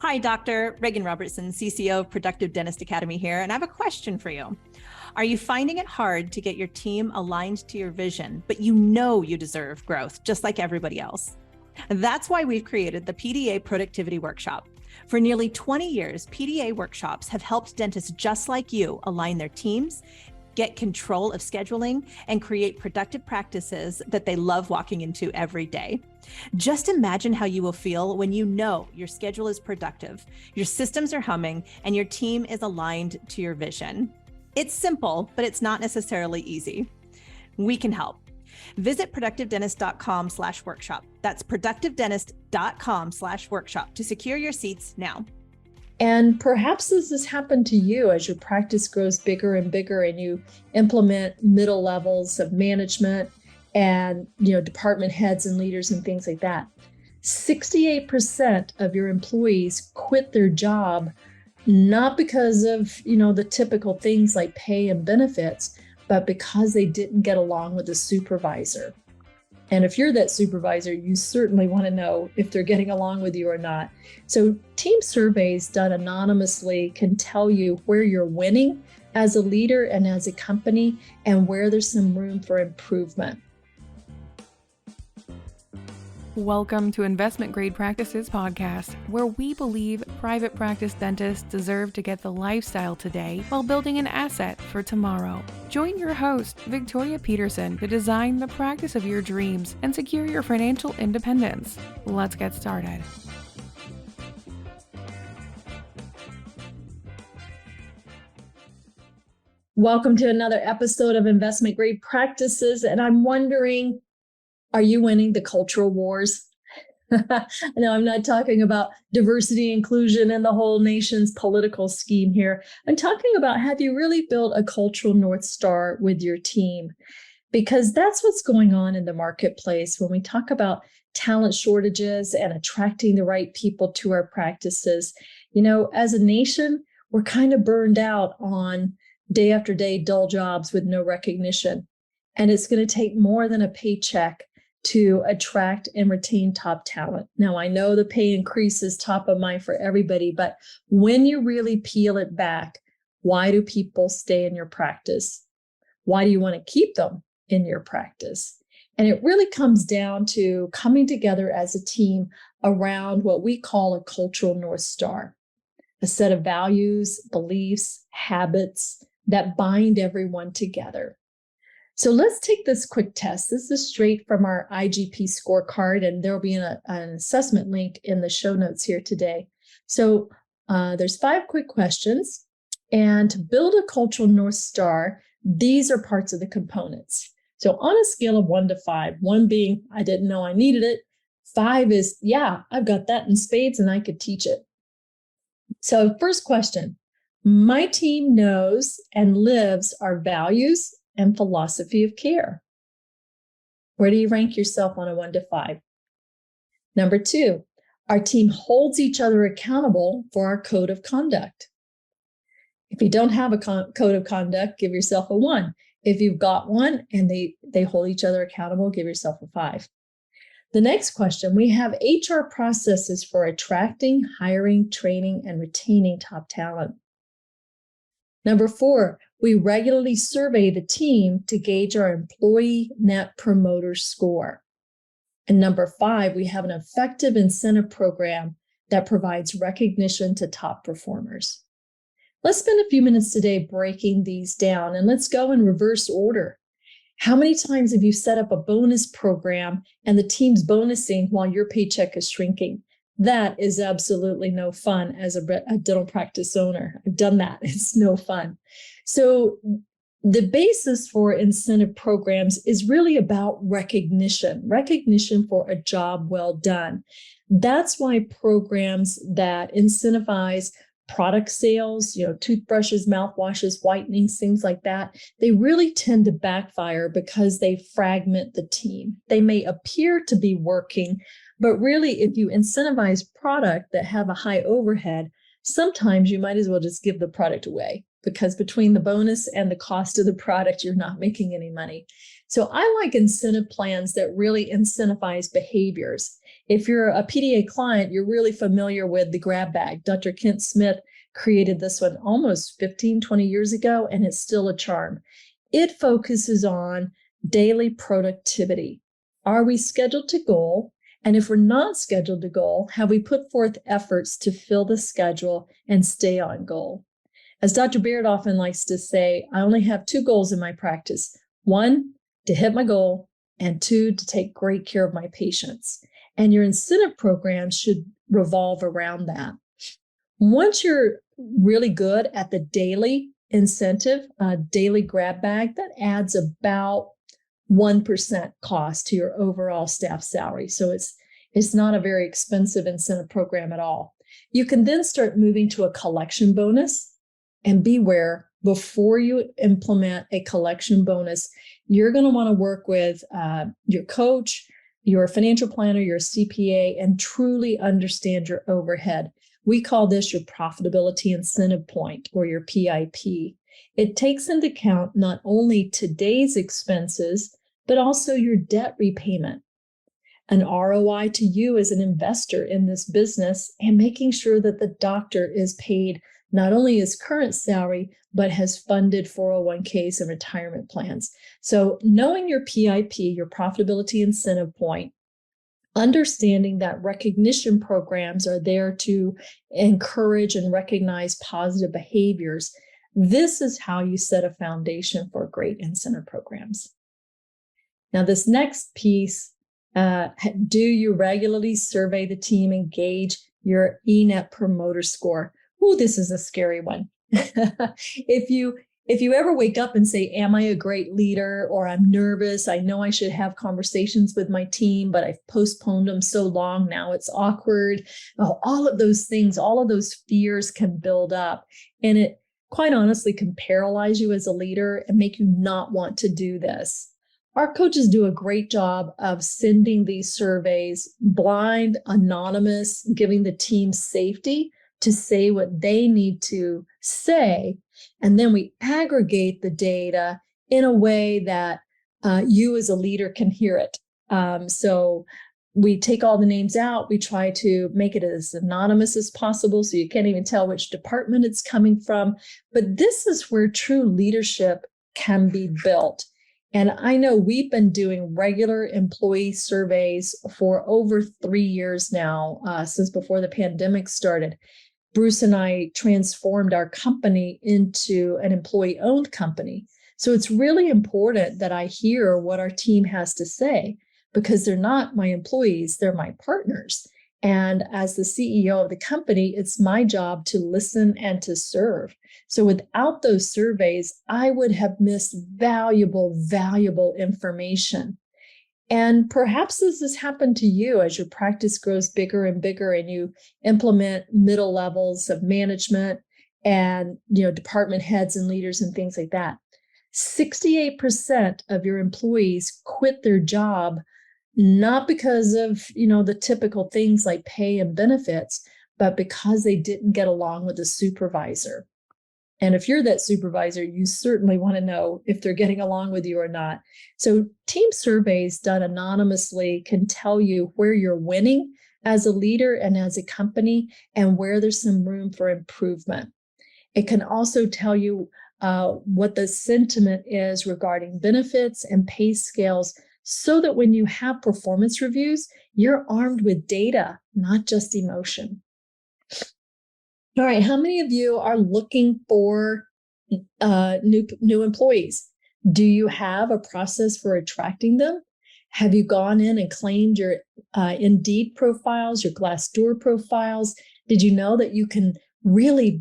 Hi, Dr. Reagan Robertson, CCO of Productive Dentist Academy here, and I have a question for you. Are you finding it hard to get your team aligned to your vision, but you know you deserve growth just like everybody else? That's why we've created the PDA Productivity Workshop. For nearly 20 years, PDA workshops have helped dentists just like you align their teams, get control of scheduling, and create productive practices that they love walking into every day. Just imagine how you will feel when you know your schedule is productive, your systems are humming, and your team is aligned to your vision. It's simple, but it's not necessarily easy. We can help. Visit productivedentist.com/workshop. That's productivedentist.com/workshop to secure your seats now. And perhaps this has happened to you as your practice grows bigger and bigger and you implement middle levels of management and department heads and leaders and things like that. 68% of your employees quit their job, not because of the typical things like pay and benefits, but because they didn't get along with the supervisor. And if you're that supervisor, you certainly want to know if they're getting along with you or not. So team surveys done anonymously can tell you where you're winning as a leader and as a company and where there's some room for improvement. Welcome to Investment Grade Practices Podcast, where we believe private practice dentists deserve to get the lifestyle today while building an asset for tomorrow. Join your host, Victoria Peterson, to design the practice of your dreams and secure your financial independence. Let's get started. Welcome to another episode of Investment Grade Practices, and I'm wondering, are you winning the cultural wars? No, I'm not talking about diversity, inclusion, and the whole nation's political scheme here. I'm talking about, have you really built a cultural North Star with your team? Because that's what's going on in the marketplace when we talk about talent shortages and attracting the right people to our practices. As a nation, we're kind of burned out on day after day dull jobs with no recognition. And it's going to take more than a paycheck to attract and retain top talent. Now, I know the pay increase is top of mind for everybody, but when you really peel it back, why do people stay in your practice? Why do you want to keep them in your practice? And it really comes down to coming together as a team around what we call a cultural North Star, a set of values, beliefs, habits that bind everyone together. So let's take this quick test. This is straight from our IGP scorecard, and there'll be an assessment link in the show notes here today. So there's 5 quick questions. And to build a cultural North Star, these are parts of the components. So on a scale of 1 to 5, 1 being, I didn't know I needed it. 5 is, yeah, I've got that in spades and I could teach it. So first question, my team knows and lives our values and philosophy of care. Where do you rank yourself on a 1 to 5? Number 2, our team holds each other accountable for our code of conduct. If you don't have a code of conduct, give yourself a 1. If you've got one and they hold each other accountable, give yourself a 5. The next question, we have HR processes for attracting, hiring, training, and retaining top talent. Number 4, we regularly survey the team to gauge our employee net promoter score. And number 5, we have an effective incentive program that provides recognition to top performers. Let's spend a few minutes today breaking these down, and let's go in reverse order. How many times have you set up a bonus program and the team's bonusing while your paycheck is shrinking? That is absolutely no fun as a dental practice owner. I've done that. It's no fun. So the basis for incentive programs is really about recognition for a job well done. That's why programs that incentivize product sales, toothbrushes, mouthwashes, whitenings, things like that, they really tend to backfire because they fragment the team. They may appear to be working, but really, if you incentivize product that have a high overhead, sometimes you might as well just give the product away, because between the bonus and the cost of the product, you're not making any money. So I like incentive plans that really incentivize behaviors. If you're a PDA client, you're really familiar with the grab bag. Dr. Kent Smith created this one almost 15, 20 years ago, and it's still a charm. It focuses on daily productivity. Are we scheduled to goal? And if we're not scheduled to goal, have we put forth efforts to fill the schedule and stay on goal? As Dr. Beard often likes to say, I only have 2 goals in my practice. 1, to hit my goal, and 2, to take great care of my patients. And your incentive programs should revolve around that. Once you're really good at the daily incentive, daily grab bag, that adds about 1% cost to your overall staff salary. So it's not a very expensive incentive program at all. You can then start moving to a collection bonus, and beware, before you implement a collection bonus, you're going to want to work with your coach, your financial planner, your CPA, and truly understand your overhead. We call this your profitability incentive point, or your PIP. It takes into account not only today's expenses, but also your debt repayment, an ROI to you as an investor in this business, and making sure that the doctor is paid not only his current salary, but has funded 401ks and retirement plans. So knowing your PIP, your profitability incentive point, understanding that recognition programs are there to encourage and recognize positive behaviors, this is how you set a foundation for great incentive programs. Now, this next piece, do you regularly survey the team and gauge your Net Promoter Score? Ooh, this is a scary one. If you ever wake up and say, am I a great leader? Or I'm nervous, I know I should have conversations with my team, but I've postponed them so long, now it's awkward. Oh, all of those things, all of those fears can build up. And it quite honestly can paralyze you as a leader and make you not want to do this. Our coaches do a great job of sending these surveys blind, anonymous, giving the team safety to say what they need to say. And then we aggregate the data in a way that you as a leader can hear it. So we take all the names out. We try to make it as anonymous as possible, so you can't even tell which department it's coming from. But this is where true leadership can be built. And I know we've been doing regular employee surveys for over 3 years now, since before the pandemic started. Bruce and I transformed our company into an employee-owned company. So it's really important that I hear what our team has to say, because they're not my employees, they're my partners. And as the CEO of the company, it's my job to listen and to serve. So without those surveys, I would have missed valuable information. And perhaps this has happened to you as your practice grows bigger and bigger, and you implement middle levels of management and, department heads and leaders and things like that. 68% of your employees quit their job, not because of, the typical things like pay and benefits, but because they didn't get along with the supervisor. And if you're that supervisor, you certainly want to know if they're getting along with you or not. So team surveys done anonymously can tell you where you're winning as a leader and as a company, and where there's some room for improvement. It can also tell you what the sentiment is regarding benefits and pay scales, so that when you have performance reviews, you're armed with data, not just emotion. All right, how many of you are looking for new employees? Do you have a process for attracting them? Have you gone in and claimed your Indeed profiles, your Glassdoor profiles? Did you know that you can really,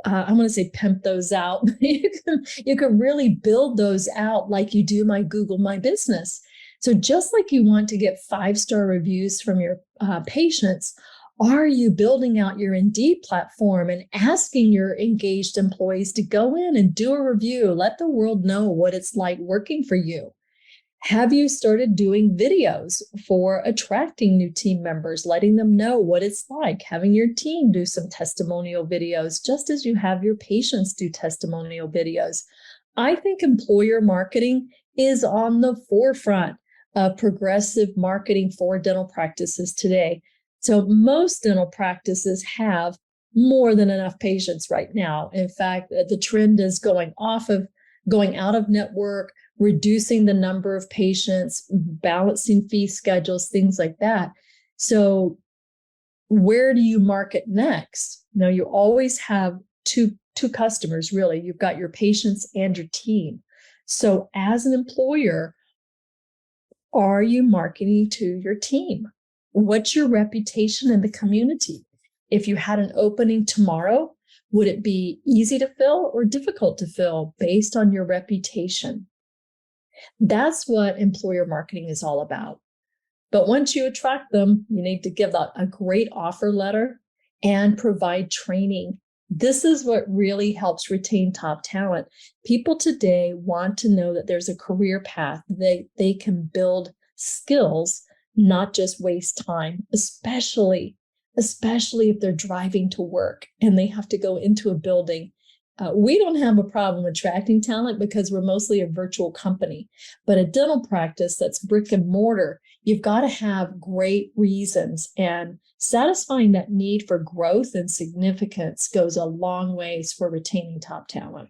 I'm going to say pimp those out. you can really build those out like you do my Google My Business. So just like you want to get 5-star reviews from your patients, are you building out your Indeed platform and asking your engaged employees to go in and do a review? Let the world know what it's like working for you. Have you started doing videos for attracting new team members, letting them know what it's like, having your team do some testimonial videos, just as you have your patients do testimonial videos? I think employer marketing is on the forefront of progressive marketing for dental practices today. So most dental practices have more than enough patients right now. In fact, the trend is going out of network, reducing the number of patients, balancing fee schedules, things like that. So where do you market next? You always have two customers, really. You've got your patients and your team. So as an employer, are you marketing to your team? What's your reputation in the community? If you had an opening tomorrow, would it be easy to fill or difficult to fill based on your reputation? That's what employer marketing is all about. But once you attract them, you need to give out a great offer letter and provide training. This is what really helps retain top talent. People today want to know that there's a career path. They can build skills, not just waste time, especially if they're driving to work and they have to go into a building. We don't have a problem attracting talent because we're mostly a virtual company. But a dental practice that's brick and mortar, you've got to have great reasons, and satisfying that need for growth and significance goes a long ways for retaining top talent.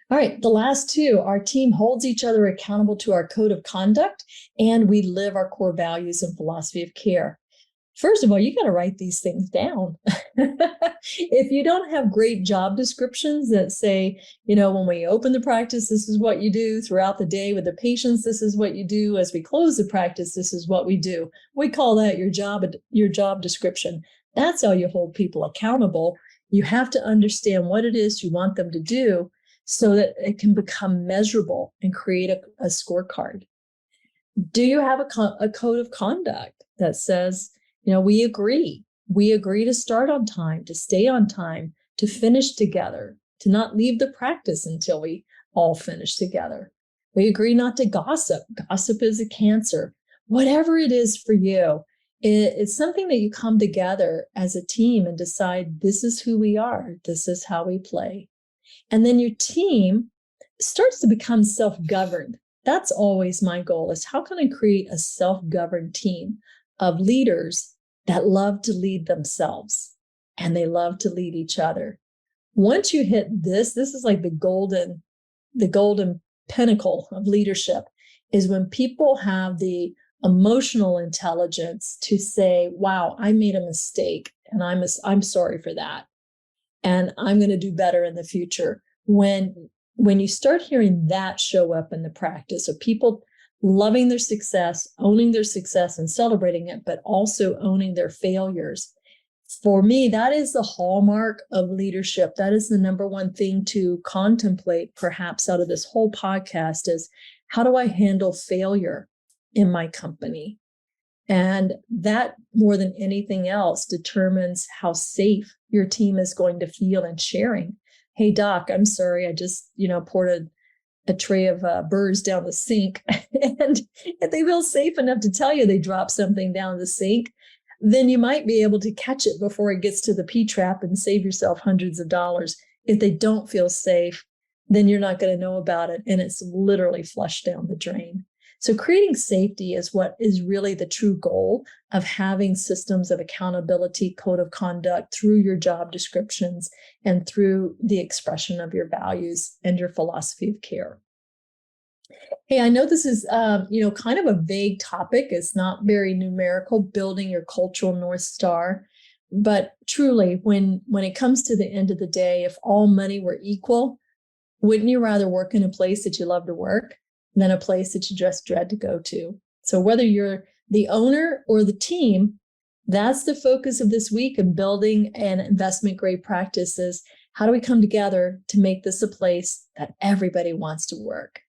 All right, the last two, our team holds each other accountable to our code of conduct, and we live our core values and philosophy of care. First of all, you got to write these things down. If you don't have great job descriptions that say, when we open the practice, this is what you do. Throughout the day with the patients, this is what you do. As we close the practice, this is what we do. We call that your job description. That's how you hold people accountable. You have to understand what it is you want them to do so that it can become measurable and create a scorecard. Do you have a code of conduct that says, we agree to start on time, to stay on time, to finish together, to not leave the practice until we all finish together. We agree not to gossip. Gossip is a cancer. Whatever it is for you, it's something that you come together as a team and decide, this is who we are. This is how we play. And then your team starts to become self-governed. That's always my goal, is how can I create a self-governed team of leaders that love to lead themselves and they love to lead each other. Once you hit this is like the golden pinnacle of leadership, is when people have the emotional intelligence to say, wow, I made a mistake and I'm sorry for that. And I'm going to do better in the future. When you start hearing that show up in the practice of people loving their success, owning their success and celebrating it, but also owning their failures. For me, that is the hallmark of leadership. That is the number one thing to contemplate, perhaps, out of this whole podcast, is how do I handle failure in my company? And that, more than anything else, determines how safe your team is going to feel in sharing. Hey, Doc, I'm sorry, I just, poured a tray of burrs down the sink, and if they feel safe enough to tell you they dropped something down the sink, then you might be able to catch it before it gets to the P-trap and save yourself hundreds of dollars. If they don't feel safe, then you're not going to know about it, and it's literally flushed down the drain. So creating safety is what is really the true goal of having systems of accountability, code of conduct through your job descriptions and through the expression of your values and your philosophy of care. Hey, I know this is, kind of a vague topic. It's not very numerical, building your cultural North Star. But truly, when it comes to the end of the day, if all money were equal, wouldn't you rather work in a place that you love to work than a place that you just dread to go to? So whether you're the owner or the team, that's the focus of this week in building an investment grade practices. How do we come together to make this a place that everybody wants to work?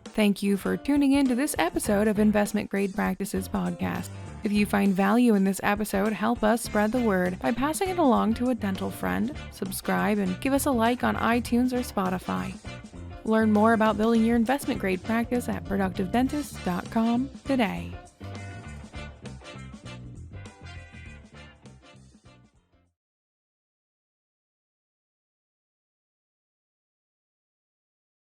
Thank you for tuning in to this episode of Investment Grade Practices Podcast. If you find value in this episode, help us spread the word by passing it along to a dental friend, subscribe, and give us a like on iTunes or Spotify. Learn more about building your investment grade practice at productivedentist.com today.